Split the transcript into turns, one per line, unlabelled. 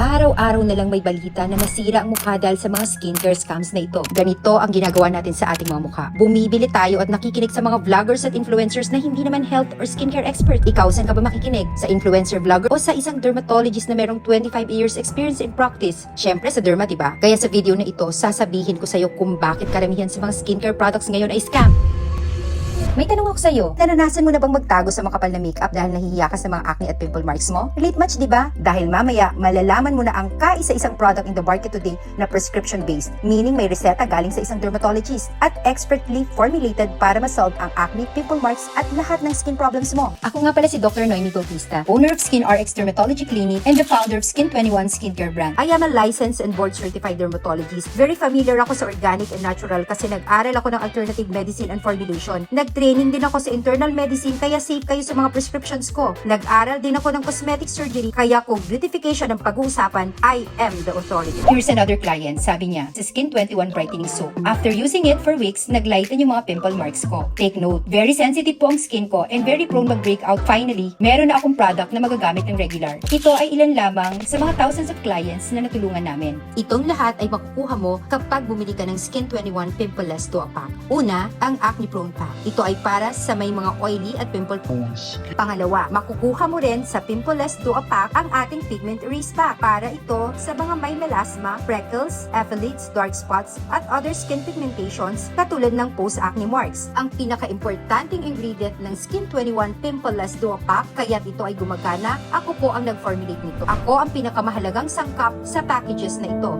Araw-araw na lang may balita na nasira ang mukha dahil sa mga skincare scams na ito. Ganito ang ginagawa natin sa ating mga mukha. Bumibili tayo at nakikinig sa mga vloggers at influencers na hindi naman health or skincare expert. Ikaw, saan ka ba makikinig? Sa influencer vlogger o sa isang dermatologist na merong 25 years experience in practice? Syempre sa derma, diba? Kaya sa video na ito, sasabihin ko sa'yo kung bakit karamihan sa mga skincare products ngayon ay scam. May tanong ako sa'yo, naranasan mo na bang magtago sa makapal na makeup dahil nahihiya ka sa mga acne at pimple marks mo? Relate much, di ba? Dahil mamaya, malalaman mo na ang kaisa-isang product in the market today na prescription-based, meaning may reseta galing sa isang dermatologist at expertly formulated para masolve ang acne, pimple marks at lahat ng skin problems mo. Ako nga pala si Dr. Noemi Bautista, owner of Skin RX Dermatology Clinic and the founder of Skin 21 Skincare brand. I am a licensed and board-certified dermatologist. Very familiar ako sa organic and natural kasi nag-aral ako ng alternative medicine and formulation. Nag-training din ako sa internal medicine kaya safe kayo sa mga prescriptions ko. Nag-aral din ako ng cosmetic surgery kaya kung beautification ang pag-uusapan, I am the authority. Here's another client, sabi niya, sa Skin 21 Brightening Soap. After using it for weeks, naglighten yung mga pimple marks ko. Take note, very sensitive po ang skin ko and very prone mag-breakout. Finally, meron na akong product na magagamit ng regular. Ito ay ilan lamang sa mga thousands of clients na natulungan namin. Itong lahat ay makukuha mo kapag bumili ka ng Skin 21 Pimpleless Duo Pack. Una, ang Acne Prone Pack. Ito ay para sa may mga oily at pimple prone. Pangalawa, makukuha mo rin sa Pimpleless Duo Pack ang ating Pigment Erase Pack. Para ito sa mga may melasma, freckles, ephthalates, dark spots, at other skin pigmentations katulad ng post-acne marks. Ang pinaka-importanting ingredient ng Skin 21 Pimpleless Duo Pack, kaya't ito ay gumagana, ako po ang nag-formulate nito. Ako ang pinakamahalagang sangkap sa packages na ito.